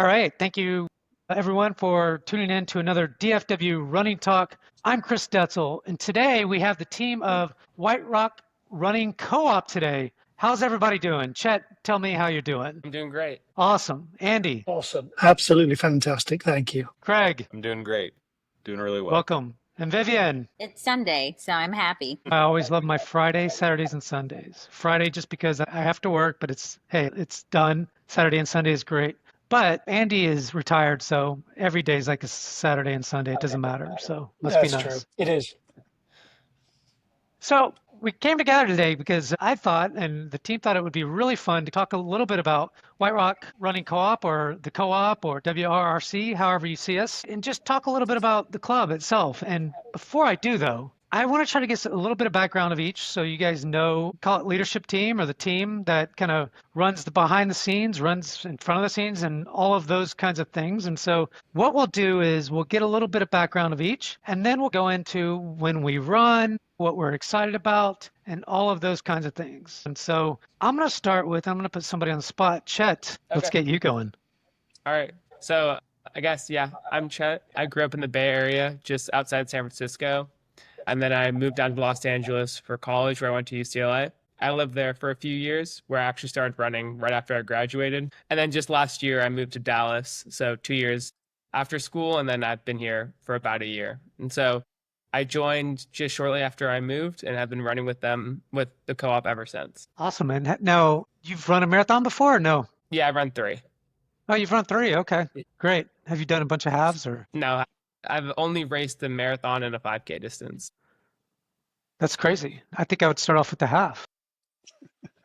All right. Thank you, everyone, for tuning in to another DFW Running Talk. I'm Chris Detzel, and today we have the team of White Rock Running Co-op today. How's everybody doing? Chet, tell me how you're doing. I'm doing great. Awesome. Andy, Awesome. Absolutely fantastic. Thank you. Craig, I'm doing great. Doing really well. welcome. And Vivian, It's Sunday, so I'm happy. I always love my Fridays, Saturdays, and Sundays. Friday just because I have to work, but it's done. Saturday and Sunday is great. But Andy is retired, so every day is like a Saturday and Sunday. It doesn't matter. So must be That's true. nice. It is. So we came together today because I thought, and the team thought it would be really fun to talk a little bit about White Rock Running Co-op or the Co-op or WRRC, however you see us, and just talk a little bit about the club itself. And before I do, though, I want to try to get a little bit of background of each so you guys know, call it leadership team or the team that kind of runs the behind the scenes, runs in front of the scenes, and all of those kinds of things. And so what we'll do is we'll get a little bit of background of each, and then we'll go into when we run, what we're excited about, and all of those kinds of things. And so I'm going to put somebody on the spot. Chet, let's Okay. get you going. All right. So I guess, yeah, I'm Chet. I grew up in the Bay Area, just outside San Francisco. And then I moved down to Los Angeles for college, where I went to UCLA. I lived there for a few years, where I actually started running right after I graduated. And then just last year, I moved to Dallas. So 2 years after school, and then I've been here for about a year. And so I joined just shortly after I moved, and I've been running with them with the co-op ever since. Awesome. And now, you've run a marathon before or no? Yeah, I run 3. Oh, you've run 3. Okay, great. Have you done a bunch of halves or? No, I've only raced the marathon and a 5K distance. That's crazy. I think I would start off with the half.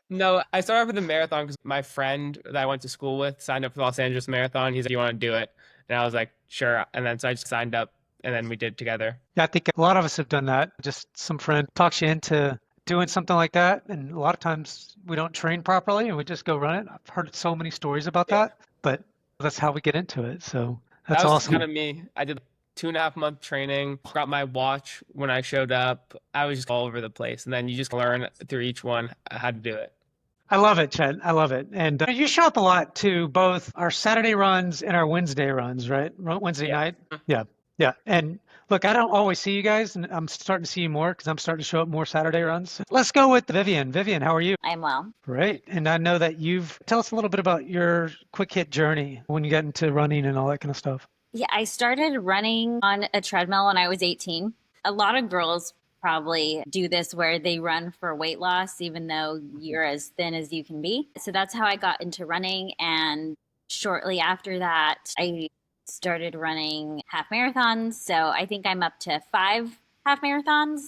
No, I started off with the marathon because my friend that I went to school with signed up for the Los Angeles Marathon. He's like, "You want to do it?" And I was like, "Sure." And then so I just signed up, and then we did it together. Yeah, I think a lot of us have done that. Just some friend talks you into doing something like that. And a lot of times we don't train properly and we just go run it. I've heard so many stories about that, but that's how we get into it. So that's That was awesome. kind of me. I did 2.5 month training, got my watch when I showed up. I was just all over the place. And then you just learn through each one how to do it. I love it, Chad. I love it. And you show up a lot to both our Saturday runs and our Wednesday runs, right? Wednesday Yeah. night. Yeah. Yeah. And look, I don't always see you guys, and I'm starting to see you more because I'm starting to show up more Saturday runs. Let's go with Vivian. Vivian, how are you? I'm well. Great. And I know that tell us a little bit about your quick hit journey when you got into running and all that kind of stuff. Yeah, I started running on a treadmill when I was 18. A lot of girls probably do this where they run for weight loss, even though you're as thin as you can be. So that's how I got into running. And shortly after that, I started running half marathons. So I think I'm up to 5 half marathons.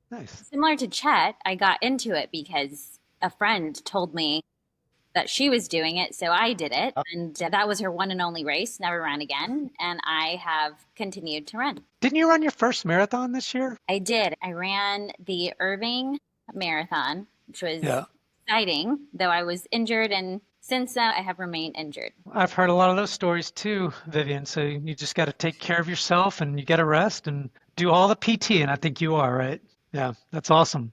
Nice. Similar to Chet, I got into it because a friend told me that she was doing it, so I did it. And that was her one and only race, never ran again. And I have continued to run. Didn't you run your first marathon this year? I did. I ran the Irving Marathon, which was exciting, though I was injured. And since then, I have remained injured. I've heard a lot of those stories too, Vivian. So you just got to take care of yourself and you got to rest and do all the PT. And I think you are, right? Yeah, that's awesome.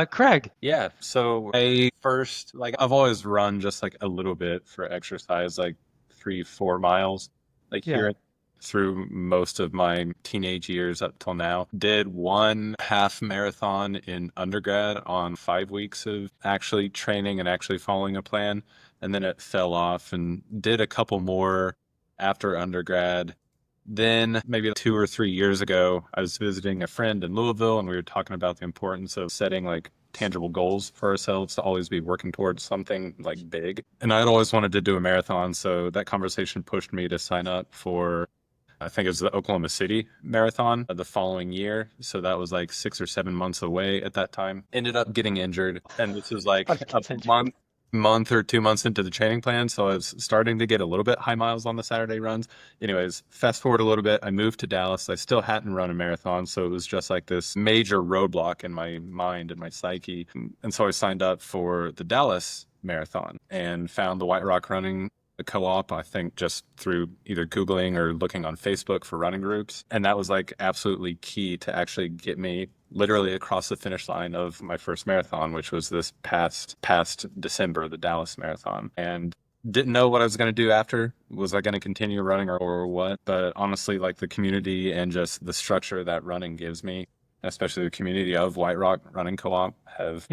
Craig. Yeah. So I've always run just like a little bit for exercise, like 3-4 miles, like here through most of my teenage years up till now. Did 1 half marathon in undergrad on 5 weeks of actually training and actually following a plan. And then it fell off, and did a couple more after undergrad. Then maybe 2 or 3 years ago, I was visiting a friend in Louisville, and we were talking about the importance of setting like tangible goals for ourselves to always be working towards something like big. And I'd always wanted to do a marathon. So that conversation pushed me to sign up for, I think it was the Oklahoma City Marathon the following year. So that was like 6 or 7 months away at that time. Ended up getting injured. And this was like a month or 2 months into the training plan. So I was starting to get a little bit high miles on the Saturday runs. Anyways, fast forward a little bit, I moved to Dallas. I still hadn't run a marathon. So it was just like this major roadblock in my mind and my psyche. And so I signed up for the Dallas Marathon and found the White Rock Running Co-op, I think just through either Googling or looking on Facebook for running groups. And that was like absolutely key to actually get me literally across the finish line of my first marathon, which was this past December, the Dallas Marathon. And didn't know what I was going to do after. Was I going to continue running or what? But honestly, like the community and just the structure that running gives me, especially the community of White Rock Running Co-op, have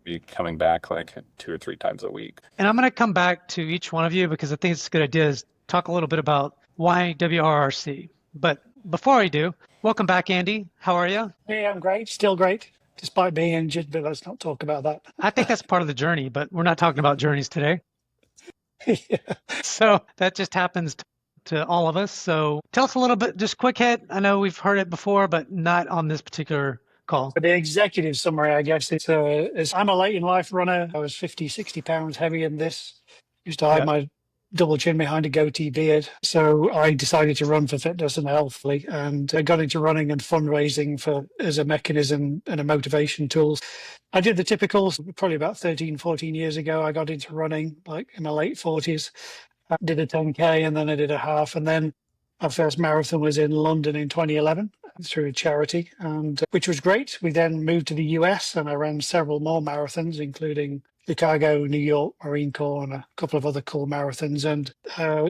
be coming back like 2 or 3 times a week. And I'm going to come back to each one of you because I think it's a good idea is talk a little bit about why WRRC. But before I do, welcome back, Andy. How are you? Hey, I'm great. Still great, despite being injured, but let's not talk about that. I think that's part of the journey, but we're not talking about journeys today. Yeah. So that just happens to all of us. So tell us a little bit, just quick hit. I know we've heard it before, but not on this particular call. But the executive summary, I guess, is I'm a late in life runner. I was 50, 60 pounds heavier than this. Used to hide my double chin behind a goatee beard. So I decided to run for fitness and healthily, and I got into running and fundraising as a mechanism and a motivation tool. I did the typicals probably about 13, 14 years ago. I got into running like in my late 40s. I did a 10K and then I did a half. And then our first marathon was in London in 2011 through a charity, and which was great. We then moved to the US and I ran several more marathons, including Chicago, New York, Marine Corps, and a couple of other cool marathons. And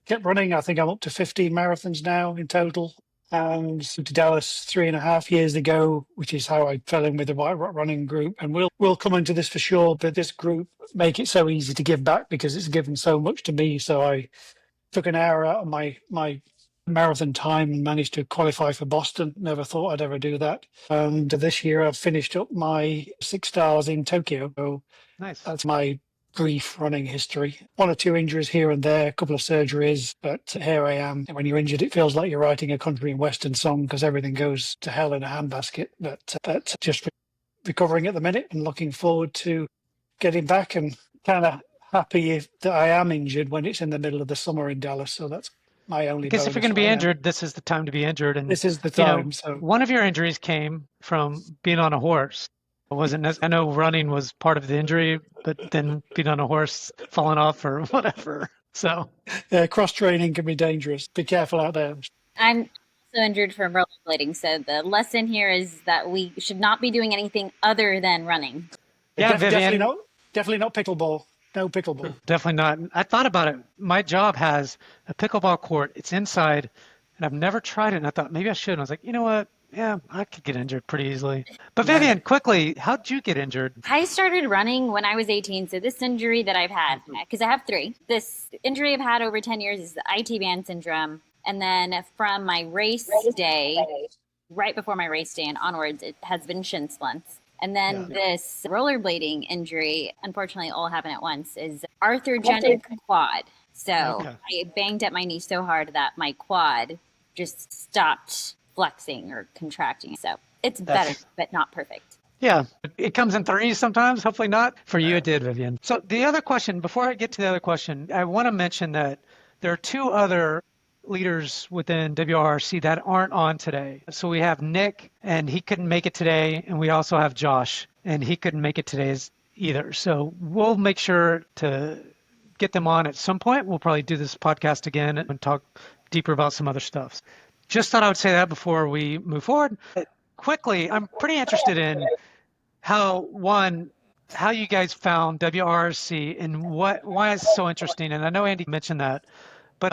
kept running. I think I'm up to 15 marathons now in total. And moved to Dallas 3.5 years ago, which is how I fell in with the White Rock Running group. And we'll come into this for sure, but this group make it so easy to give back because it's given so much to me. So I took an hour out of my marathon time and managed to qualify for Boston. Never thought I'd ever do that. And this year I've finished up my 6 stars in Tokyo. So Nice. that's my brief running history. 1 or 2 injuries here and there, a couple of surgeries, but here I am. When you're injured, it feels like you're writing a country and western song because everything goes to hell in a handbasket. But just recovering at the minute and looking forward to getting back, and kind of happy that I am injured when it's in the middle of the summer in Dallas. So that's my only. I guess if you're going to be injured, this is the time to be injured. And this is the time. One of your injuries came from being on a horse. I know running was part of the injury, but then being on a horse, falling off or whatever. So cross training can be dangerous. Be careful out there. I'm also injured from rollerblading, so the lesson here is that we should not be doing anything other than running. Yeah, Vivian. Definitely not pickleball. No pickleball. Definitely not. I thought about it. My job has a pickleball court. It's inside, and I've never tried it. And I thought maybe I should. And I was like, you know what? Yeah, I could get injured pretty easily. But Vivian, quickly, how'd you get injured? I started running when I was 18. So this injury that I've had, because I have 3, this injury I've had over 10 years is the IT band syndrome. And then from my race day, right before my race day and onwards, it has been shin splints. And then this rollerblading injury, unfortunately, all happened at once, is arthrogenic quad. So I banged at my knee so hard that my quad just stopped flexing or contracting. So it's better, but not perfect. Yeah, it comes in 3s sometimes. Hopefully not. For you, it did, Vivian. So the other question, before I get to the other question, I want to mention that there are 2 other leaders within WRRC that aren't on today. So we have Nick, and he couldn't make it today. And we also have Josh, and he couldn't make it today either. So we'll make sure to get them on at some point. We'll probably do this podcast again and talk deeper about some other stuff. Just thought I would say that before we move forward. Quickly, I'm pretty interested in how you guys found WRRC and why it's so interesting. And I know Andy mentioned that,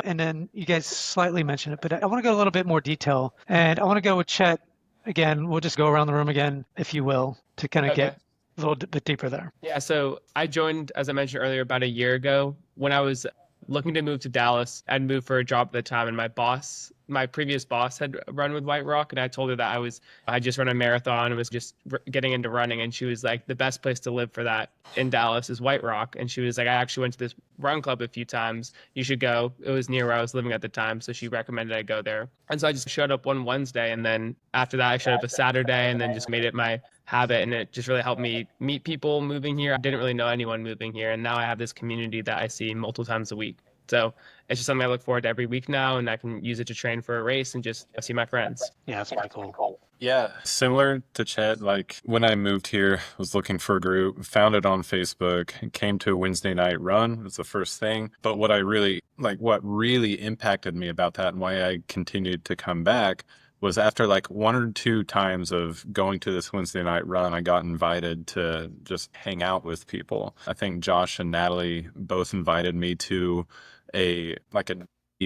and then you guys slightly mentioned it, but I want to go a little bit more detail. And I want to go with Chet again. We'll just go around the room again, if you will, to kind of get a little bit deeper there. Yeah, so I joined, as I mentioned earlier, about a year ago. When I was looking to move to Dallas, I'd moved for a job at the time, and my previous boss had run with White Rock, and I told her that I just run a marathon and was just getting into running, and she was like, the best place to live for that in Dallas is White Rock. And she was like, I actually went to this run club a few times. You should go. It was near where I was living at the time, so she recommended I go there. And so I just showed up one Wednesday, and then after that I showed up a Saturday, and then just made it my habit, and it just really helped me meet people moving here. I didn't really know anyone moving here, and now I have this community that I see multiple times a week. So it's just something I look forward to every week now, and I can use it to train for a race and just see my friends. Yeah, that's pretty cool. Yeah, similar to Chet, like when I moved here, was looking for a group, found it on Facebook, came to a Wednesday night run. It's the first thing. But what really impacted me about that and why I continued to come back was after like one or two times of going to this Wednesday night run, I got invited to just hang out with people. I think Josh and Natalie both invited me to a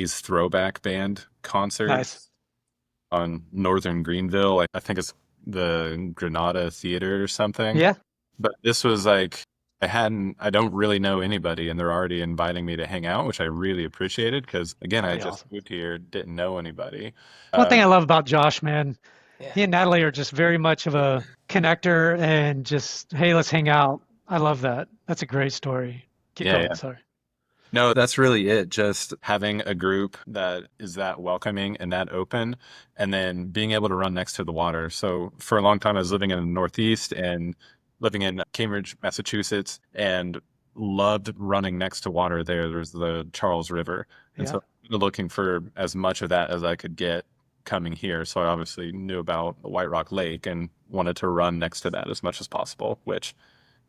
throwback band concert Nice. on Northern Greenville. I think it's the Granada Theater or something. Yeah. But this was like, I don't really know anybody, and they're already inviting me to hang out, which I really appreciated because, again, I Pretty just awesome. moved here, didn't know anybody. One thing I love about Josh, man, Yeah. he and Natalie are just very much of a connector and just, hey, let's hang out. I love that. That's a great story. Keep Yeah, going. yeah. Sorry. No, that's really it. Just having a group that is that welcoming and that open, and then being able to run next to the water. So for a long time, I was living in the Northeast and living in Cambridge, Massachusetts, and loved running next to water there. There's the Charles River. And Yeah. so looking for as much of that as I could get coming here. So I obviously knew about White Rock Lake and wanted to run next to that as much as possible, which,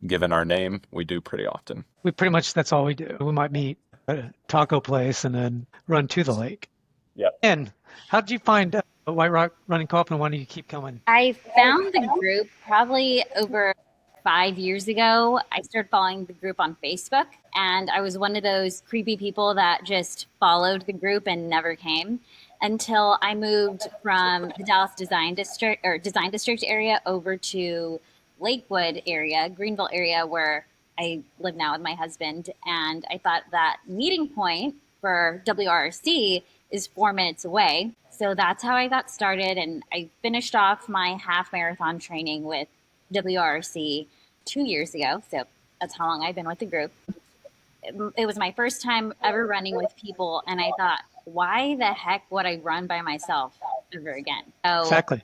given our name, we do pretty often. We pretty much, that's all we do. We might meet at a taco place and then run to the lake. Yeah. And how did you find White Rock Running Co-op, and why do you keep coming? I found the group probably over 5 years ago. I started following the group on Facebook, and I was one of those creepy people that just followed the group and never came until I moved from the Dallas Design District area over to Lakewood area, Greenville area, where I live now with my husband. And I thought that meeting point for WRRC is 4 minutes away. So that's how I got started. And I finished off my half marathon training with WRRC 2 years ago. So that's how long I've been with the group. It was my first time ever running with people. And I thought, why the heck would I run by myself ever again? So Exactly.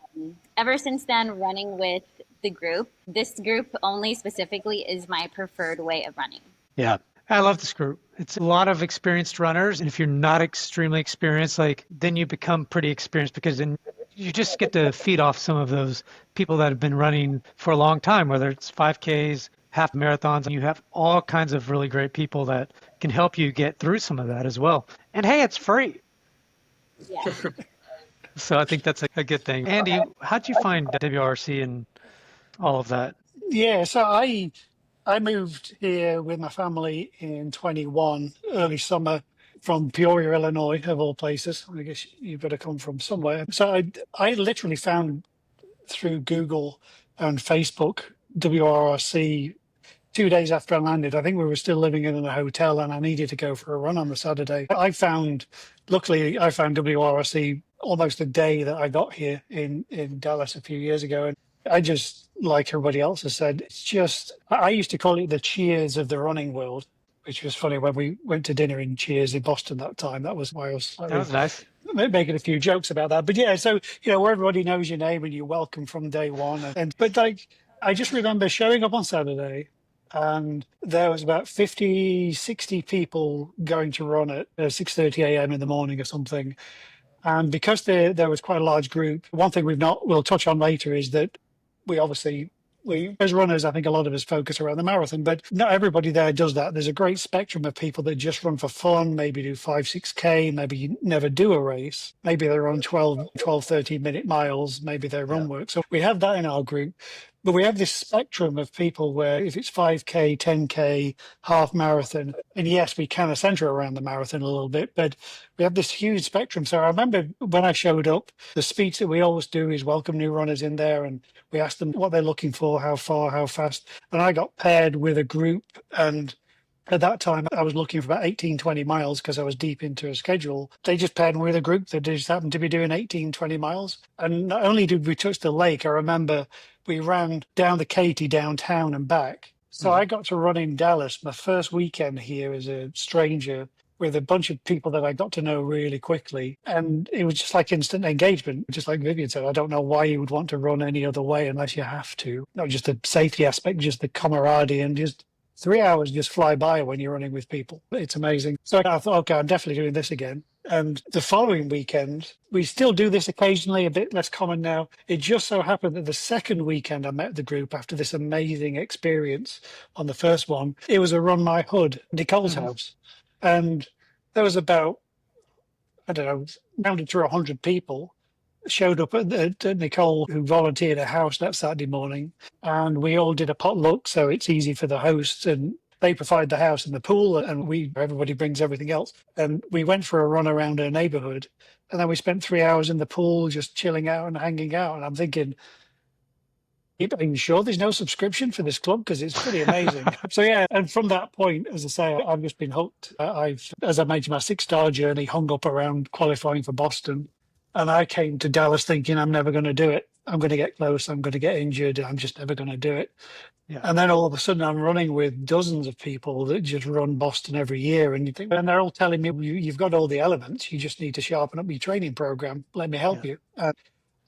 Ever since then, running with the group, this group only specifically is my preferred way of running. Yeah. I love this group. It's a lot of experienced runners. And if you're not extremely experienced, then you become pretty experienced, because then you just get to feed off some of those people that have been running for a long time, whether it's 5Ks, half marathons, and you have all kinds of really great people that can help you get through some of that as well. And hey, it's free. Yeah. So I think that's a good thing. Andy, how'd you find WRC and all of that? Yeah, so I moved here with my family in 21, early summer, from Peoria, Illinois, of all places. I guess you better come from somewhere. So I literally found through Google and Facebook WRRC 2 days after I landed. I think we were still living in a hotel and I needed to go for a run on the Saturday. Luckily, I found WRRC almost the day that I got here in Dallas a few years ago. And I just, like everybody else has said, it's just, I used to call it the Cheers of the running world, which was funny when we went to dinner in Cheers in Boston that time. That was why I was That was nice. making a few jokes about that. But yeah, so, where everybody knows your name and you're welcome from day one. But I just remember showing up on Saturday and there was about 50, 60 people going to run at 6:30 a.m. in the morning or something. And because there was quite a large group, one thing we'll touch on later is that we as runners, I think a lot of us focus around the marathon, but not everybody there does that. There's a great spectrum of people that just run for fun, maybe do 5, 6K, maybe never do a race. Maybe they run 12, 13-minute miles, maybe they run work. So we have that in our group. But we have this spectrum of people where if it's 5K, 10K, half marathon, and yes, we kind of center around the marathon a little bit, but we have this huge spectrum. So I remember when I showed up, the speech that we always do is welcome new runners in there, and we ask them what they're looking for, how far, how fast. And I got paired with a group, and at that time, I was looking for about 18, 20 miles because I was deep into a schedule. They just paired me with a group that just happened to be doing 18, 20 miles. And not only did we touch the lake, I remember we ran down the Katy downtown and back. So I got to run in Dallas my first weekend here as a stranger with a bunch of people that I got to know really quickly. And it was just like instant engagement. Just like Vivian said, I don't know why you would want to run any other way unless you have to. Not just the safety aspect, just the camaraderie, and just 3 hours just fly by when you're running with people. It's amazing. So I thought, okay, I'm definitely doing this again. And the following weekend, we still do this occasionally, a bit less common now. It just so happened that the second weekend I met the group after this amazing experience on the first one, it was a Run My Hood, Nicole's house. And there was about, I don't know, rounded to 100 people. showed up at Nicole, who volunteered a house that Saturday morning, and we all did a potluck, so it's easy for the hosts, and they provide the house and the pool, and everybody brings everything else. And we went for a run around our neighborhood, and then we spent 3 hours in the pool just chilling out and hanging out. And I'm thinking, are you sure there's no subscription for this club? Because it's pretty amazing. So yeah, and from that point, as I say, I've just been hooked. As I made my 6-star journey, hung up around qualifying for Boston, and I came to Dallas thinking I'm never going to do it. I'm going to get close. I'm going to get injured. I'm just never going to do it. Yeah. And then all of a sudden, I'm running with dozens of people that just run Boston every year, and you think, and they're all telling me, you've got all the elements. You just need to sharpen up your training program. Let me help you.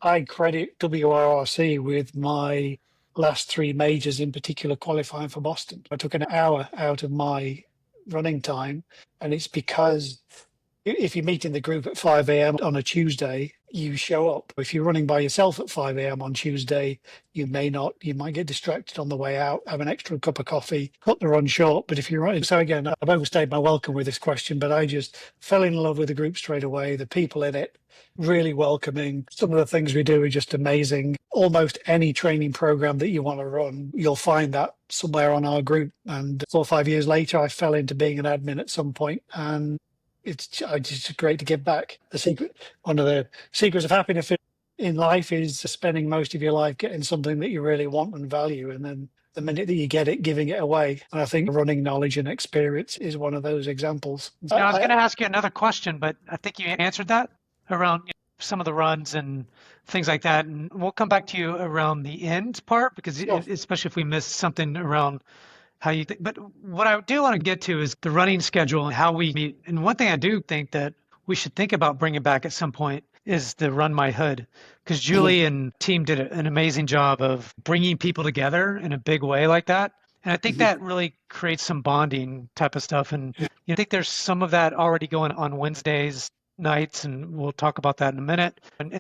I credit WRRC with my last 3 majors, in particular qualifying for Boston. I took an hour out of my running time, and it's because if you meet in the group at 5 a.m. on a Tuesday, you show up. If you're running by yourself at 5 a.m. on Tuesday, you may not. You might get distracted on the way out, have an extra cup of coffee, cut the run short. But if you're running, so again, I've overstayed my welcome with this question, but I just fell in love with the group straight away. The people in it, really welcoming. Some of the things we do are just amazing. Almost any training program that you want to run, you'll find that somewhere on our group. And 4 or 5 years later, I fell into being an admin at some point, and it's just great to give back. One of the secrets of happiness in life is spending most of your life getting something that you really want and value, and then the minute that you get it, giving it away. And I think running knowledge and experience is one of those examples. I was going to ask you another question, but I think you answered that around some of the runs and things like that. And we'll come back to you around the end part, because especially if we miss something around how you think. But what I do want to get to is the running schedule and how we meet. And one thing I do think that we should think about bringing back at some point is the Run My Hood, because Julie and team did an amazing job of bringing people together in a big way like that. And I think that really creates some bonding type of stuff. And I think there's some of that already going on Wednesdays nights, and we'll talk about that in a minute. And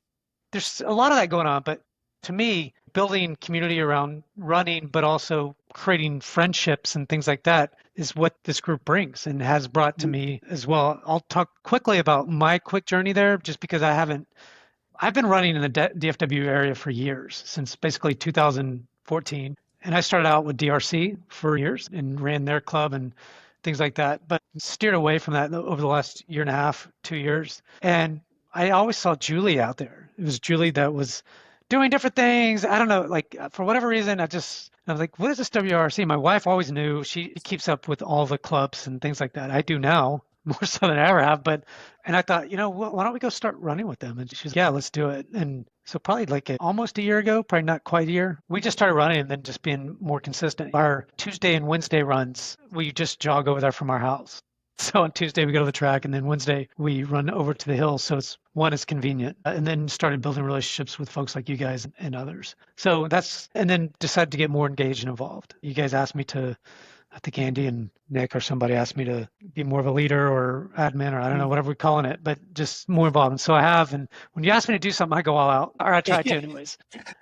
there's a lot of that going on. But to me, building community around running, but also creating friendships and things like that is what this group brings and has brought to me as well. I'll talk quickly about my quick journey there, just because I've been running in the DFW area for years, since basically 2014. And I started out with DRC for years and ran their club and things like that, but steered away from that over the last 1.5 years, 2 years. And I always saw Julie out there. It was Julie that was doing different things. I don't know, like for whatever reason, I was like, what is this WRC? My wife always knew. She keeps up with all the clubs and things like that. I do now, more so than I ever have. And I thought, why don't we go start running with them? And she's like, yeah, let's do it. And so probably like almost a year ago, probably not quite a year, we just started running and then just being more consistent. Our Tuesday and Wednesday runs, we just jog over there from our house. So on Tuesday we go to the track, and then Wednesday we run over to the hill. So it's convenient, and then started building relationships with folks like you guys and others. So and then decided to get more engaged and involved. You guys asked me to, I think Andy and Nick or somebody asked me to be more of a leader or admin, or I don't know, whatever we're calling it, but just more involved. And so I have, and when you ask me to do something, I go all out, or I try to anyways.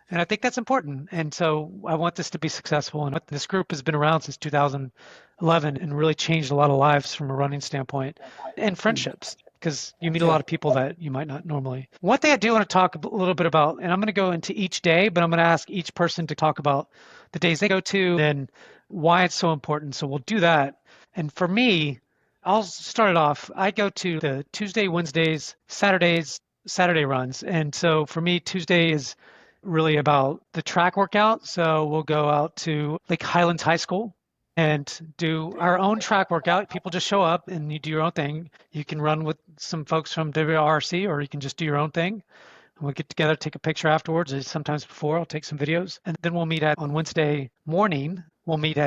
And I think that's important. And so I want this to be successful. And this group has been around since 2011 and really changed a lot of lives from a running standpoint and friendships, because you meet a lot of people that you might not normally. One thing I do want to talk a little bit about, and I'm going to go into each day, but I'm going to ask each person to talk about the days they go to and why it's so important. So we'll do that. And for me, I'll start it off. I go to the Tuesday, Wednesdays, Saturday runs. And so for me, Tuesday is really about the track workout. So we'll go out to Lake Highlands High School and do our own track workout. People just show up and you do your own thing. You can run with some folks from WRC, or you can just do your own thing. And we'll get together, take a picture afterwards. Sometimes before, I'll take some videos. And then we'll meet on Wednesday morning. We'll meet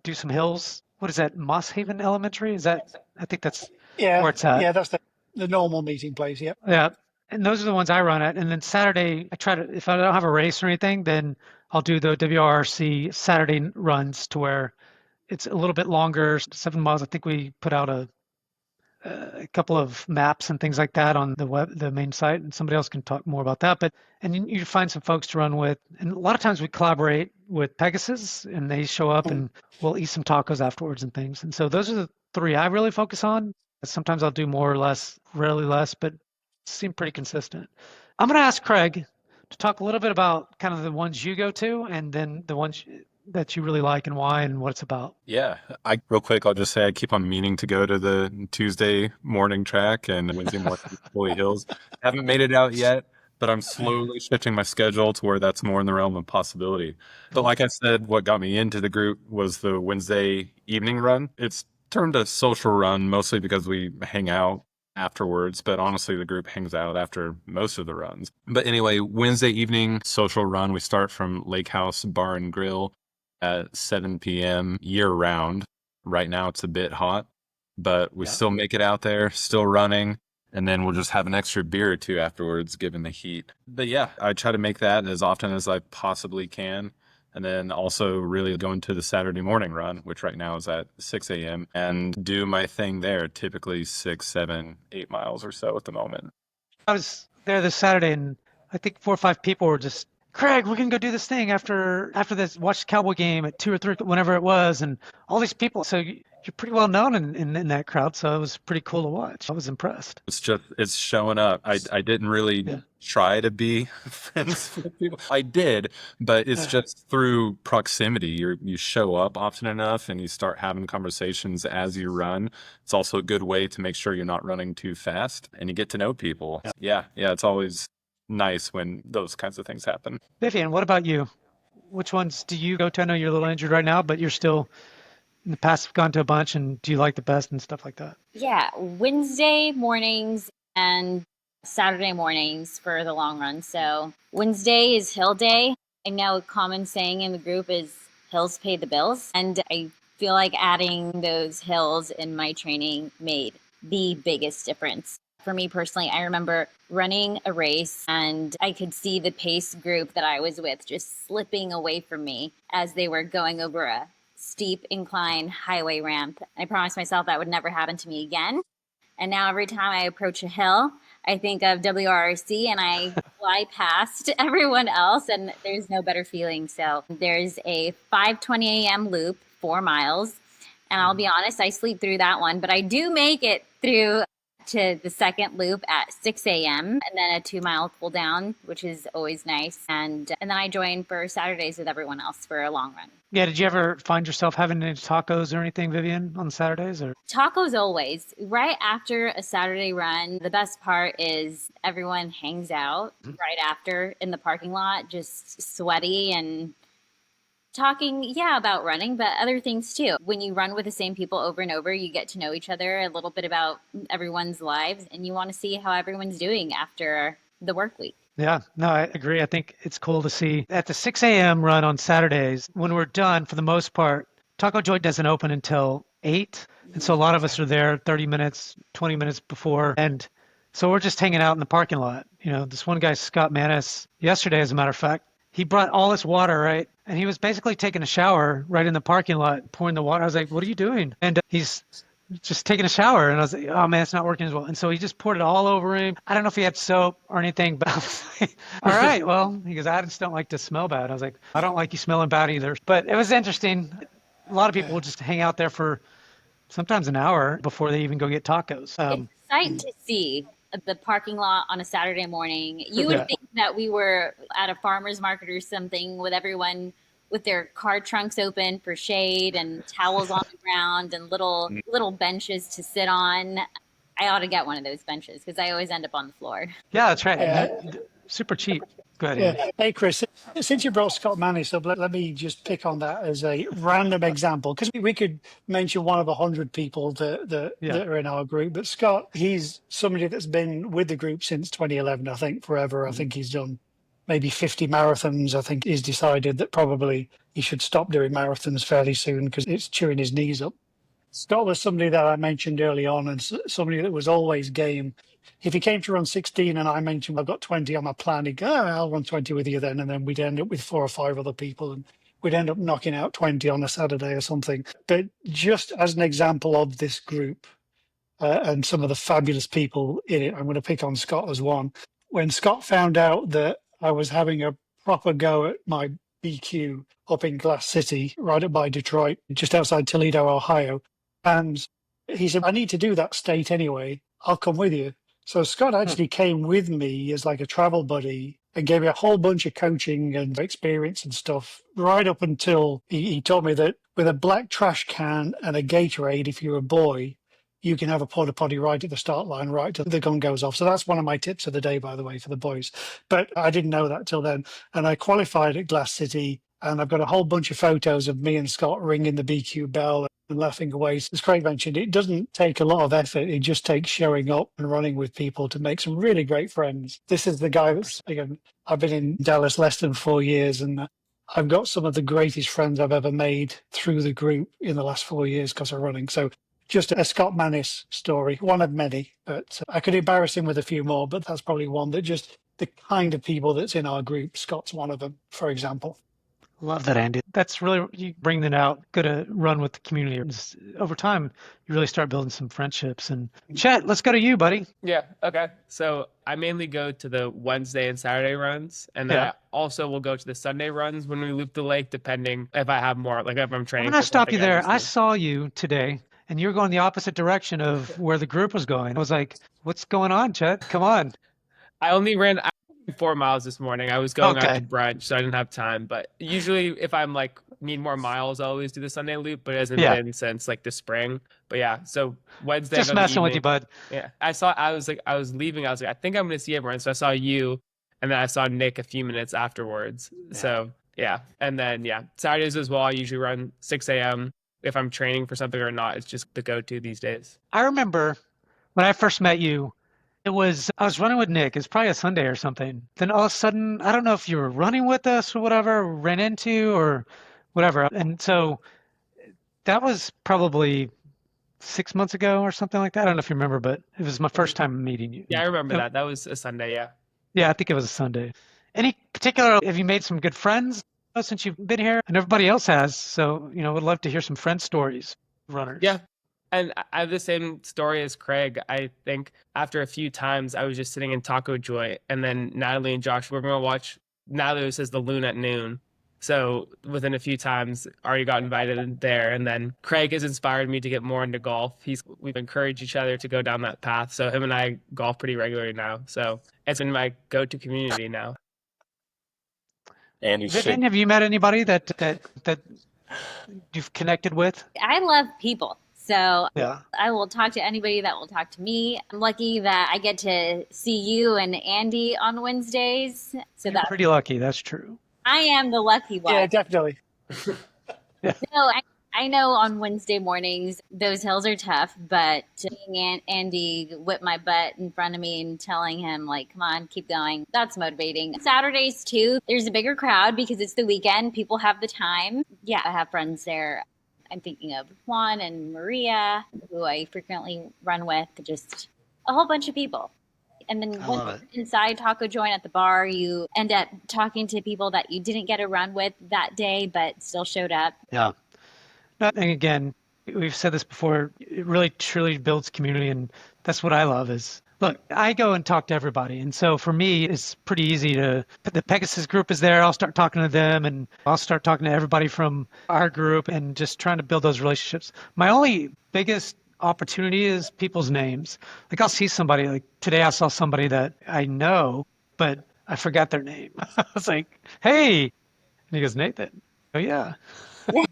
do some hills. What is that, Moss Haven Elementary? I think that's where it's at. Yeah, that's the normal meeting place, yep. Yeah. And those are the ones I run at. And then Saturday, I try to, if I don't have a race or anything, then I'll do the WRC Saturday runs, to where it's a little bit longer, 7 miles. I think we put out a couple of maps and things like that on the main site, and somebody else can talk more about that. And you find some folks to run with, and a lot of times we collaborate with Pegasus, and they show up, and we'll eat some tacos afterwards and things. And so those are the 3 I really focus on. Sometimes I'll do more or less, rarely less, but seem pretty consistent. I'm going to ask Craig to talk a little bit about kind of the ones you go to and then the ones that you really like and why and what it's about. Yeah, real quick, I'll just say I keep on meaning to go to the Tuesday morning track and Wednesday morning Holy Hills. Haven't made it out yet, but I'm slowly shifting my schedule to where that's more in the realm of possibility. But like I said, what got me into the group was the Wednesday evening run. It's turned a social run mostly because we hang out afterwards, but honestly, the group hangs out after most of the runs. But anyway, Wednesday evening social run, we start from Lake House Bar and Grill at 7 p.m. year round. Right now it's a bit hot, but we still make it out there, still running, and then we'll just have an extra beer or two afterwards given the heat. But yeah, I try to make that as often as I possibly can. And then also really going to the Saturday morning run, which right now is at 6 a.m. and do my thing there, typically 6, 7, 8 miles or so at the moment. I was there this Saturday and I think 4 or 5 people were just, Craig, we're gonna go do this thing after this. Watch the Cowboy game at 2 or 3, whenever it was, and all these people. So you're pretty well known in that crowd. So it was pretty cool to watch. I was impressed. It's showing up. I didn't really try to be friends with people. I did, but it's just through proximity. You show up often enough, and you start having conversations as you run. It's also a good way to make sure you're not running too fast, and you get to know people. Yeah. It's always nice when those kinds of things happen. Vivian, what about you? Which ones do you go to? I know you're a little injured right now, but you're still in the past have gone to a bunch, and do you like the best and stuff like that? Yeah, Wednesday mornings and Saturday mornings for the long run. So Wednesday is hill day. I know a common saying in the group is hills pay the bills. And I feel like adding those hills in my training made the biggest difference. For me personally, I remember running a race and I could see the pace group that I was with just slipping away from me as they were going over a steep incline highway ramp. I promised myself that would never happen to me again. And now every time I approach a hill, I think of WRRC and I fly past everyone else, and there's no better feeling. So there's a 5:20 a.m. loop, 4 miles. And I'll be honest, I sleep through that one, but I do make it through to the second loop at 6 a.m. and then a 2-mile cool down, which is always nice. And then I join for Saturdays with everyone else for a long run. Yeah, did you ever find yourself having any tacos or anything, Vivian, on Saturdays? Or Tacos always. Right after a Saturday run, the best part is everyone hangs out right after in the parking lot, just sweaty and talking, about running, but other things too. When you run with the same people over and over, you get to know each other, a little bit about everyone's lives, and you want to see how everyone's doing after the work week. Yeah, no, I agree. I think it's cool to see at the 6 a.m. run on Saturdays, when we're done, for the most part, Taco Joint doesn't open until 8. And so a lot of us are there 30 minutes, 20 minutes before. And so we're just hanging out in the parking lot. You know, this one guy, Scott Manis, yesterday, as a matter of fact, he brought all this water, right? And he was basically taking a shower right in the parking lot, pouring the water. I was like, what are you doing? And he's just taking a shower. And I was like, oh man, it's not working as well. And so he just poured it all over him. I don't know if he had soap or anything, but I was like, all right, well, he goes, I just don't like to smell bad. I was like, I don't like you smelling bad either. But it was interesting. A lot of people would just hang out there for sometimes an hour before they even go get tacos. It's a sight to see the parking lot on a Saturday morning. You would think that we were at a farmer's market or something with everyone with their car trunks open for shade and towels on the ground and little benches to sit on. I ought to get one of those benches because I always end up on the floor. Yeah, that's right. Super cheap. Go ahead. Yeah. Hey, Chris, since you brought Scott Manis up, let me just pick on that as a random example, because we could mention one of 100 people that are in our group. But Scott, he's somebody that's been with the group since 2011, I think, forever. I think he's done maybe 50 marathons. I think he's decided that probably he should stop doing marathons fairly soon because it's chewing his knees up. Scott was somebody that I mentioned early on and somebody that was always game. If he came to run 16 and I mentioned I've got 20 on my plan, he'd go, I'll run 20 with you then. And then we'd end up with 4 or 5 other people and we'd end up knocking out 20 on a Saturday or something. But just as an example of this group and some of the fabulous people in it, I'm going to pick on Scott as one. When Scott found out that I was having a proper go at my BQ up in Glass City, right up by Detroit, just outside Toledo, Ohio, and he said, I need to do that state anyway. I'll come with you. So Scott actually came with me as like a travel buddy and gave me a whole bunch of coaching and experience and stuff right up until he told me that with a black trash can and a Gatorade, if you're a boy, you can have a porta potty right at the start line, right till the gun goes off. So that's one of my tips of the day, by the way, for the boys. But I didn't know that till then. And I qualified at Glass City, and I've got a whole bunch of photos of me and Scott ringing the BQ bell and laughing away. As Craig mentioned, it doesn't take a lot of effort. It just takes showing up and running with people to make some really great friends. This is the guy that's, again, I've been in Dallas less than 4 years, and I've got some of the greatest friends I've ever made through the group in the last 4 years because of running. So just a Scott Mannis story, one of many, but I could embarrass him with a few more, but that's probably one that just the kind of people that's in our group, Scott's one of them, for example. Love that, Andy. That's really, you bring that out. Good to run with the community. Just, over time, you really start building some friendships. And Chet, let's go to you, buddy. Yeah. Okay. So I mainly go to the Wednesday and Saturday runs, and then I also will go to the Sunday runs when we loop the lake, depending if I have more, like if I'm training. I'm going to stop you there. I saw you today, and you were going the opposite direction of where the group was going. I was like, what's going on, Chet? Come on. I only ran 4 miles this morning. I was going out to brunch, so I didn't have time. But usually if I'm like need more miles, I'll always do the Sunday loop, but it hasn't been since like the spring. But yeah, so Wednesday. Just messing with you, bud. Yeah. I was leaving. I was like, I think I'm going to see everyone. So I saw you, and then I saw Nick a few minutes afterwards. Yeah. So yeah. And then, Saturdays as well. I usually run 6 a.m. If I'm training for something or not. It's just the go-to these days. I remember when I first met you, I was running with Nick. It's probably a Sunday or something. Then all of a sudden, I don't know if you were running with us or whatever, ran into or whatever. And so that was probably 6 months ago or something like that. I don't know if you remember, but it was my first time meeting you. Yeah, I remember that. That was a Sunday, yeah. Yeah, I think it was a Sunday. Any particular, have you made some good friends since you've been here? And everybody else has. So, would love to hear some friend stories, runners. Yeah. And I have the same story as Craig. I think after a few times, I was just sitting in Taco Joy, and then Natalie and Josh were going to watch. Natalie says the Loon at noon. So within a few times, already got invited in there. And then Craig has inspired me to get more into golf. We've encouraged each other to go down that path. So him and I golf pretty regularly now. So it's been my go-to community now. And Vivian, have you met anybody that you've connected with? I love people. So I will talk to anybody that will talk to me. I'm lucky that I get to see you and Andy on Wednesdays. So You're pretty lucky. That's true. I am the lucky one. Yeah, definitely. No, I know on Wednesday mornings, those hills are tough, but seeing Andy whip my butt in front of me and telling him, like, come on, keep going, that's motivating. Saturdays, too, there's a bigger crowd because it's the weekend. People have the time. Yeah, I have friends there. I'm thinking of Juan and Maria, who I frequently run with, just a whole bunch of people. And then once inside Taco Joint at the bar, you end up talking to people that you didn't get a run with that day, but still showed up. Yeah. And again, we've said this before, it really truly builds community. And that's what I love is, look, I go and talk to everybody. And so for me, it's pretty easy the Pegasus group is there. I'll start talking to them, and I'll start talking to everybody from our group and just trying to build those relationships. My only biggest opportunity is people's names. Like I'll see somebody, like today I saw somebody that I know, but I forgot their name. I was like, hey, and he goes, Nathan. Oh yeah.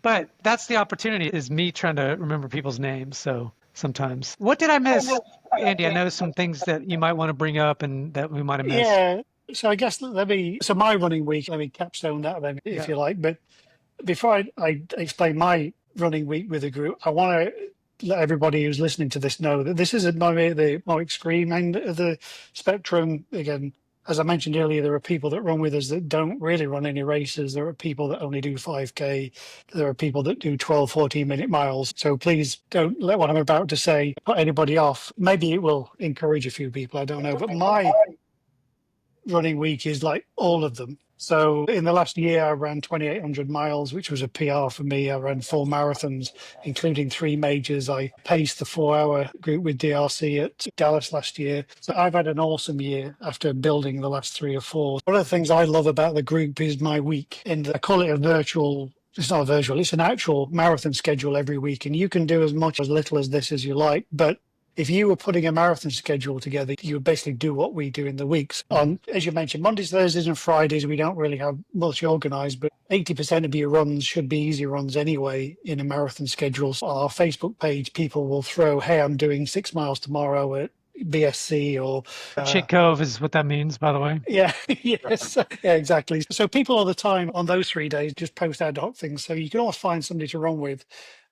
But that's the opportunity, is me trying to remember people's names. So sometimes. What did I miss, Andy? I know some things that you might want to bring up and that we might have missed. Yeah. So I guess so my running week, let me capstone that then, if you like. But before I explain my running week with the group, I want to let everybody who's listening to this know that this is the more extreme end of the spectrum. Again, as I mentioned earlier, there are people that run with us that don't really run any races. There are people that only do 5K. There are people that do 12, 14-minute miles. So please don't let what I'm about to say put anybody off. Maybe it will encourage a few people, I don't know. But my running week is like all of them. So in the last year, I ran 2,800 miles, which was a PR for me. I ran 4 marathons, including 3 majors. I paced the 4-hour group with WRRC at Dallas last year. So I've had an awesome year after building the last 3 or 4. One of the things I love about the group is my week. And I call it a virtual, it's not a virtual, it's an actual marathon schedule every week. And you can do as much as little as this as you like. But if you were putting a marathon schedule together, you would basically do what we do in the weeks. On, as you mentioned, Mondays, Thursdays, and Fridays, we don't really have much organized, but 80% of your runs should be easy runs anyway in a marathon schedule. So our Facebook page, people will throw, hey, I'm doing 6 miles tomorrow at BSC or Chick Cove is what that means, by the way. yeah, yes, yeah, exactly. So people all the time on those 3 days just post ad hoc things. So you can always find somebody to run with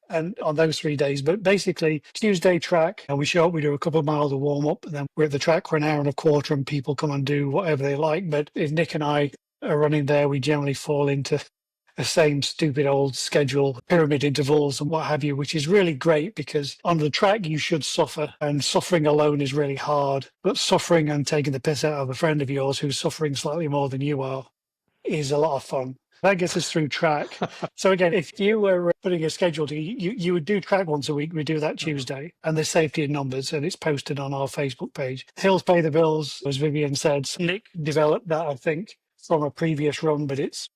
and on those 3 days. But basically, Tuesday track, and we show up, we do a couple of miles of warm up, and then we're at the track for an hour and a quarter, and people come and do whatever they like. But if Nick and I are running there, we generally fall into the same stupid old schedule, pyramid intervals and what have you, which is really great because on the track you should suffer, and suffering alone is really hard. But suffering and taking the piss out of a friend of yours who's suffering slightly more than you are is a lot of fun. That gets us through track. So again, if you were putting a schedule to you would do track once a week. We do that Tuesday, and there's safety in numbers, and it's posted on our Facebook page. Hills pay the bills, as Vivian said. Nick developed that, I think, from a previous run, but it's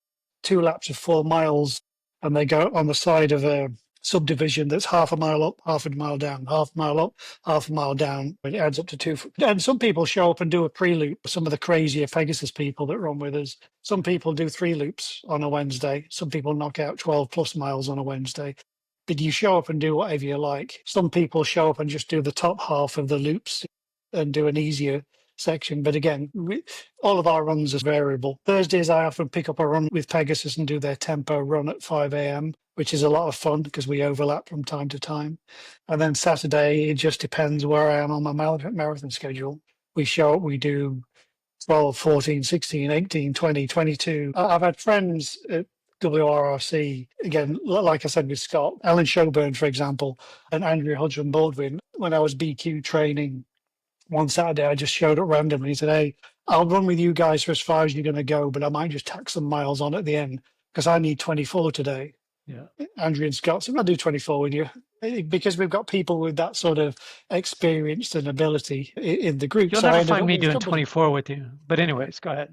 2 laps of 4 miles, and they go on the side of a subdivision that's half a mile up, half a mile down, half a mile up, half a mile down. It adds up to 2. And some people show up and do a pre-loop. Some of the crazier Pegasus people that run with us. Some people do 3 loops on a Wednesday. Some people knock out 12 plus miles on a Wednesday. But you show up and do whatever you like. Some people show up and just do the top half of the loops and do an easier section. But again, all of our runs are variable. Thursdays, I often pick up a run with Pegasus and do their tempo run at 5 a.m., which is a lot of fun because we overlap from time to time. And then Saturday, it just depends where I am on my marathon schedule. We show up, we do 12, 14, 16, 18, 20, 22. I've had friends at WRRC, again, like I said with Scott, Alan Shelburne, for example, and Andrew Hodgson Baldwin. When I was BQ training one Saturday, I just showed up randomly and said, hey, I'll run with you guys for as far as you're going to go, but I might just tack some miles on at the end because I need 24 today. Yeah. Andrew and Scott said, I'll do 24 with you because we've got people with that sort of experience and ability in the group. You'll So never find me doing 24 with you. But anyways, go ahead.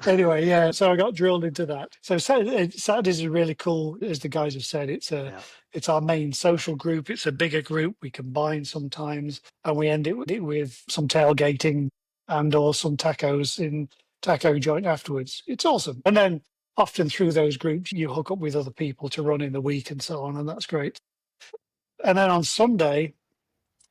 Anyway, yeah, so I got drilled into that. So Saturdays are really cool, as the guys have said. It's our main social group. It's a bigger group. We combine sometimes, and we end it with some tailgating and or some tacos in taco joint afterwards. It's awesome. And then often through those groups, you hook up with other people to run in the week and so on, and that's great. And then on Sunday,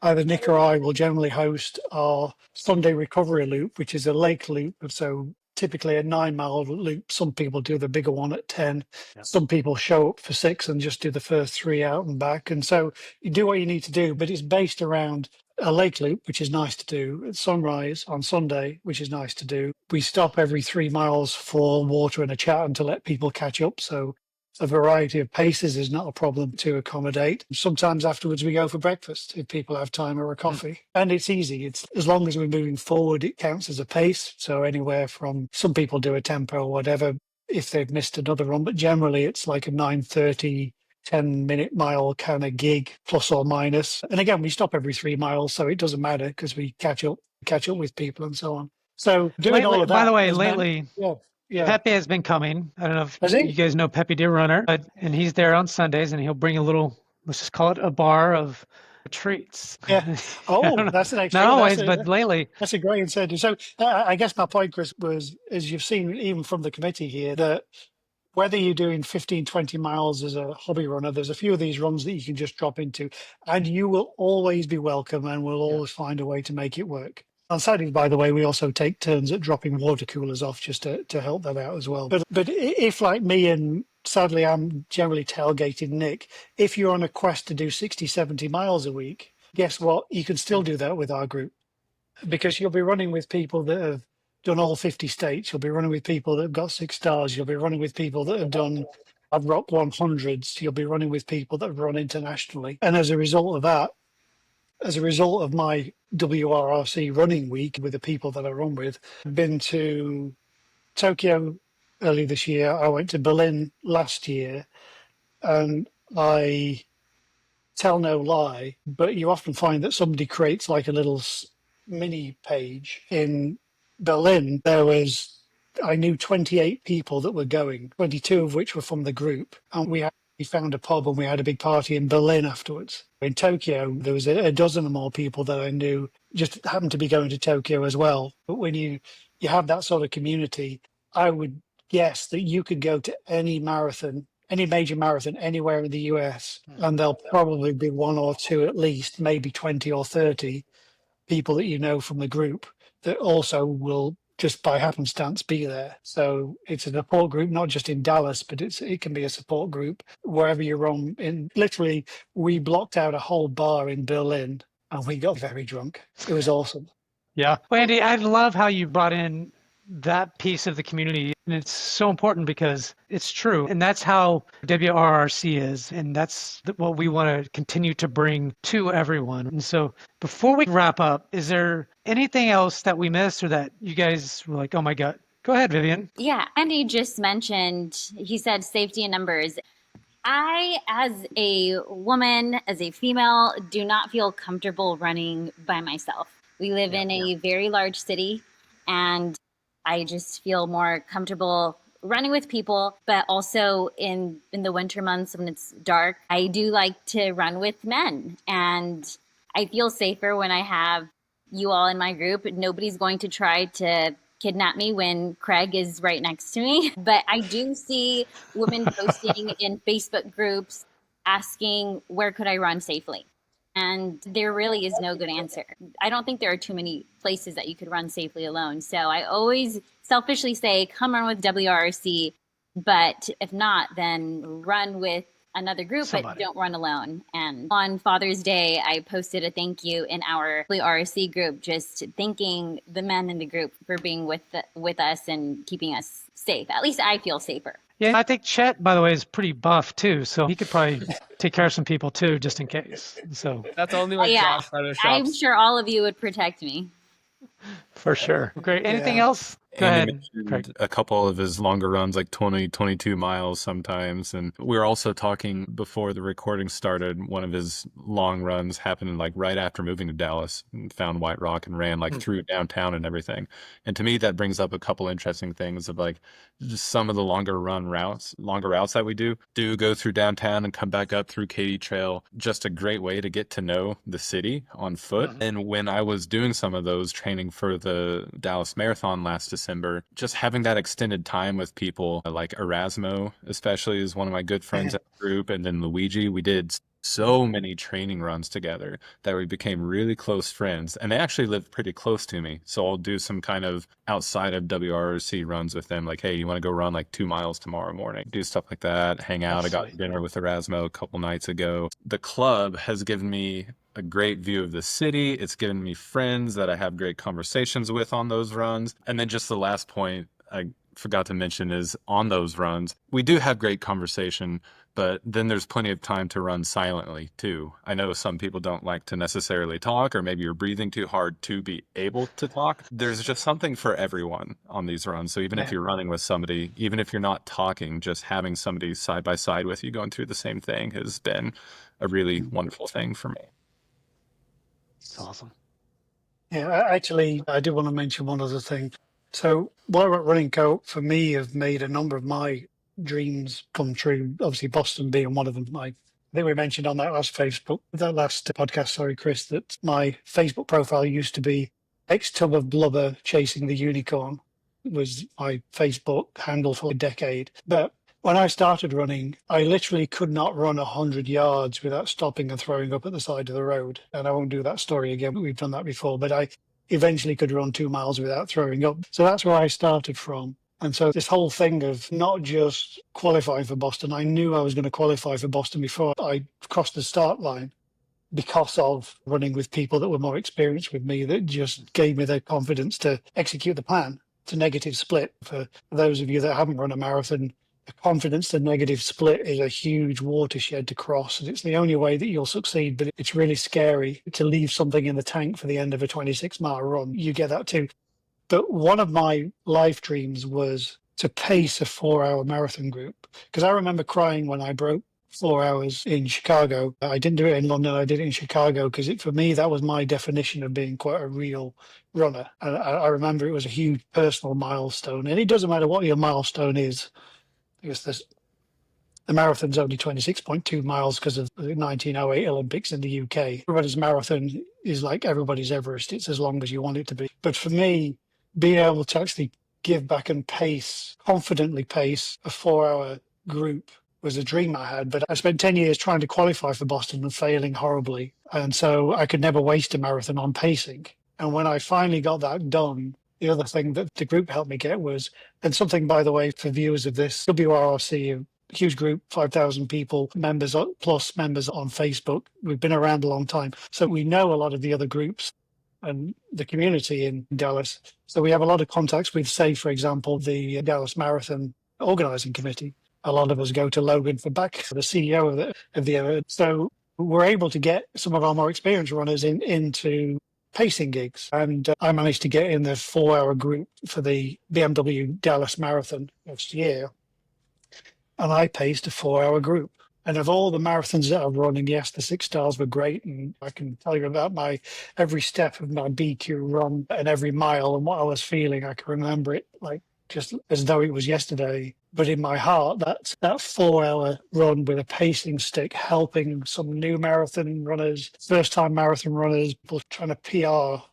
either Nick or I will generally host our Sunday recovery loop, which is a lake loop. So typically a 9-mile loop. Some people do the bigger one at 10. Yep. Some people show up for 6 and just do the first 3 out and back. And so you do what you need to do, but it's based around a lake loop, which is nice to do at sunrise on Sunday, which is nice to do. We stop every 3 miles for water and a chat and to let people catch up. So a variety of paces is not a problem to accommodate. Sometimes afterwards we go for breakfast if people have time or a coffee. And it's easy. It's as long as we're moving forward, it counts as a pace. So anywhere from, some people do a tempo or whatever if they've missed another run, but generally it's like a 9:30, 10-minute mile kind of gig, plus or minus. And again, we stop every 3 miles, so it doesn't matter because we catch up with people and so on. So doing all of that. By the way, lately, yeah. Pepe has been coming. I don't know if Has he? you guys know Pepe Deer Runner, and he's there on Sundays, and he'll bring a little, let's just call it a bar of treats. Yeah. Oh, that's an extra. Not always, but lately. That's a great incentive. So I guess my point, Chris, was, as you've seen even from the committee here, that whether you're doing 15, 20 miles as a hobby runner, there's a few of these runs that you can just drop into, and you will always be welcome, and we'll always find a way to make it work. On Saturdays, by the way, we also take turns at dropping water coolers off just to help that out as well. But if, like me, and sadly I'm generally tailgating Nick, if you're on a quest to do 60, 70 miles a week, guess what? You can still do that with our group because you'll be running with people that have done all 50 states. You'll be running with people that have got 6 stars. You'll be running with people that have done rock 100s. You'll be running with people that have run internationally. And as a result of that, as a result of my WRRC running week with the people that I run with, I've been to Tokyo early this year. I went to Berlin last year, and I tell no lie, but you often find that somebody creates like a little mini page. In Berlin, I knew 28 people that were going, 22 of which were from the group, and we had We found a pub and we had a big party in Berlin afterwards. In Tokyo, there was a dozen or more people that I knew just happened to be going to Tokyo as well. But when you have that sort of community, I would guess that you could go to any marathon, any major marathon anywhere in the US, and there'll probably be one or two at least, maybe 20 or 30 people that you know from the group that also will just by happenstance be there. So it's a support group, not just in Dallas, but it can be a support group wherever you're on. In literally, we blocked out a whole bar in Berlin and we got very drunk. It was awesome. Yeah. Well, Andy, I love how you brought in that piece of the community. And it's so important because it's true. And that's how WRRC is. And that's what we want to continue to bring to everyone. And so before we wrap up, is there anything else that we missed or that you guys were like, oh my God? Go ahead, Vivian. Yeah. Andy just mentioned, he said safety in numbers. I, as a woman, as a female, do not feel comfortable running by myself. We live in a very large city, and I just feel more comfortable running with people, but also in the winter months when it's dark, I do like to run with men. And I feel safer when I have you all in my group. Nobody's going to try to kidnap me when Craig is right next to me. But I do see women posting in Facebook groups asking, where could I run safely? And there really is no good answer. I don't think there are too many places that you could run safely alone. So I always selfishly say, come run with WRRC. But if not, then run with another group, but don't run alone. And on Father's Day, I posted a thank you in our WRRC group, just thanking the men in the group for being with us and keeping us safe. At least I feel safer. Yeah, I think Chet, by the way, is pretty buff too, so he could probably take care of some people too, just in case. So that's only what Josh Photoshops. I'm sure all of you would protect me. For sure. Great. Anything else? Go Andy ahead, Craig. mentioned a couple of his longer runs, like 20, 22 miles sometimes. And we were also talking before the recording started, one of his long runs happened like right after moving to Dallas and found White Rock and ran like through downtown and everything. And to me, that brings up a couple interesting things of like just some of the longer routes that we do go through downtown and come back up through Katy Trail. Just a great way to get to know the city on foot. And when I was doing some of those training for the Dallas Marathon last December, just having that extended time with people like Erasmo, especially, is one of my good friends at the group, and then Luigi, we did so many training runs together that we became really close friends, and they actually live pretty close to me. So I'll do some kind of outside of WRRC runs with them, like, hey, you want to go run like 2 miles tomorrow morning? Do stuff like that, hang out. I got dinner with Erasmo a couple nights ago. The club has given me a great view of the city. It's given me friends that I have great conversations with on those runs. And then just the last point I forgot to mention is on those runs, we do have great conversation, but then there's plenty of time to run silently too. I know some people don't like to necessarily talk, or maybe you're breathing too hard to be able to talk. There's just something for everyone on these runs. So even if you're running with somebody, even if you're not talking, just having somebody side by side with you going through the same thing has been a really wonderful thing for me. It's awesome. Yeah, actually, I do want to mention one other thing. So while we're at Running Co, for me, have made a number of my dreams come true. Obviously, Boston being one of them. I think we mentioned on that last podcast, sorry, Chris, that my Facebook profile used to be ex-tub of blubber chasing the unicorn. It was my Facebook handle for a decade. But when I started running, I literally could not run 100 yards without stopping and throwing up at the side of the road. And I won't do that story again. We've done that before. But I eventually could run 2 miles without throwing up. So that's where I started from. And so this whole thing of not just qualifying for Boston, I knew I was going to qualify for Boston before I crossed the start line because of running with people that were more experienced with me, that just gave me the confidence to execute the plan. It's a negative split. For those of you that haven't run a marathon, the confidence to negative split is a huge watershed to cross, and it's the only way that you'll succeed. But it's really scary to leave something in the tank for the end of a 26-mile run. You get that too. But one of my life dreams was to pace a 4-hour marathon group, because I remember crying when I broke 4 hours in Chicago. I didn't do it in London, I did it in Chicago, because for me, that was my definition of being quite a real runner. And I remember it was a huge personal milestone. And it doesn't matter what your milestone is, because The marathon's only 26.2 miles because of the 1908 Olympics in the UK. Everybody's marathon is like everybody's Everest. It's as long as you want it to be. But for me, being able to actually give back and confidently pace a 4-hour group was a dream I had. But I spent 10 years trying to qualify for Boston and failing horribly. And so I could never waste a marathon on pacing. And when I finally got that done, the other thing that the group helped me get was, and something, by the way, for viewers of this, WRRC, a huge group, 5,000 people, plus members on Facebook. We've been around a long time. So we know a lot of the other groups and the community in Dallas. So we have a lot of contacts with, say, for example, the Dallas Marathon Organizing Committee. A lot of us go to Logan for back, the CEO of the event. So we're able to get some of our more experienced runners into pacing gigs. And I managed to get in the 4-hour group for the BMW Dallas Marathon next year. And I paced a 4-hour group. And of all the marathons that I've run, and yes, the 6 stars were great. And I can tell you about every step of my BQ run and every mile and what I was feeling. I can remember it like just as though it was yesterday. But in my heart, that 4-hour run with a pacing stick, helping some new marathon runners, first-time marathon runners, people trying to PR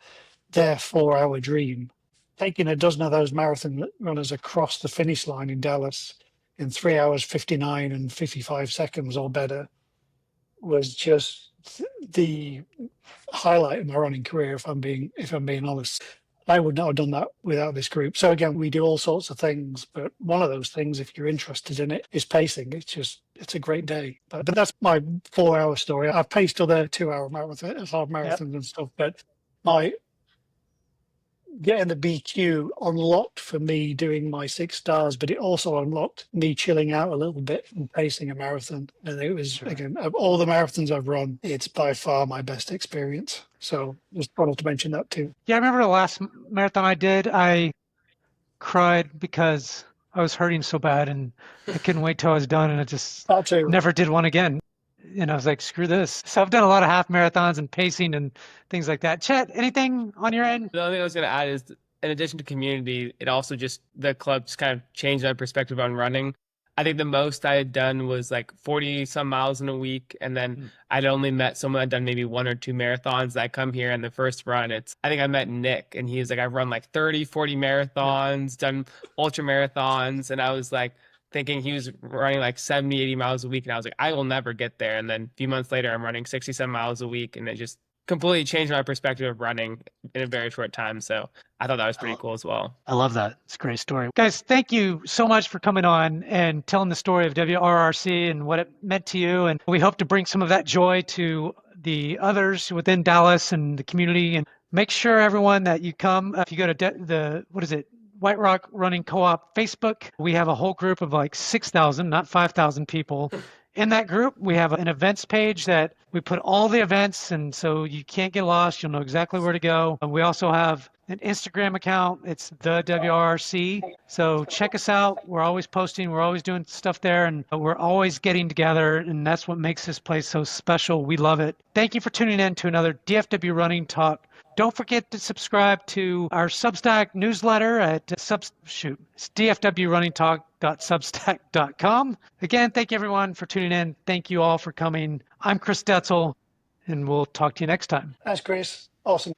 their 4-hour dream. Taking a dozen of those marathon runners across the finish line in Dallas in 3 hours, 59 and 55 seconds or better was just the highlight of my running career, if I'm being honest. I would not have done that without this group. So again, we do all sorts of things, but one of those things, if you're interested in it, is pacing. It's a great day. But that's my 4-hour story. I've paced other 2-hour marathons, half marathons and stuff, but my getting the BQ unlocked for me doing my 6 stars, but it also unlocked me chilling out a little bit and pacing a marathon. And it was, again, of all the marathons I've run, it's by far my best experience. So just wanted to mention that too. Yeah, I remember the last marathon I did, I cried because I was hurting so bad and I couldn't wait till I was done, and I just That too. never did one again. And I was like, screw this. So I've done a lot of half marathons and pacing and things like that. Chet, anything on your end? The only thing I was going to add is, in addition to community, it also just, the club just kind of changed my perspective on running. I think the most I had done was like 40 some miles in a week. And then I'd only met someone that had done maybe 1 or 2 marathons. I come here and the first run, I think I met Nick, and he's like, I've run like 30, 40 marathons, done ultra marathons. And I was like, thinking he was running like 70, 80 miles a week. And I was like, I will never get there. And then a few months later, I'm running 67 miles a week. And it just completely changed my perspective of running in a very short time. So I thought that was pretty cool as well. I love that. It's a great story. Guys, thank you so much for coming on and telling the story of WRRC and what it meant to you. And we hope to bring some of that joy to the others within Dallas and the community. And make sure, everyone, that you come. If you go to White Rock Running Co-op Facebook, we have a whole group of like 6,000, not 5,000 people. In that group, we have an events page that we put all the events, and so you can't get lost. You'll know exactly where to go. And we also have an Instagram account. It's the WRRC. So check us out. We're always posting. We're always doing stuff there, and we're always getting together, and that's what makes this place so special. We love it. Thank you for tuning in to another DFW Running Talk. Don't forget to subscribe to our Substack newsletter at dfwrunningtalk.substack.com. Again, thank you everyone for tuning in. Thank you all for coming. I'm Chris Detzel, and we'll talk to you next time. Thanks, Chris. Awesome.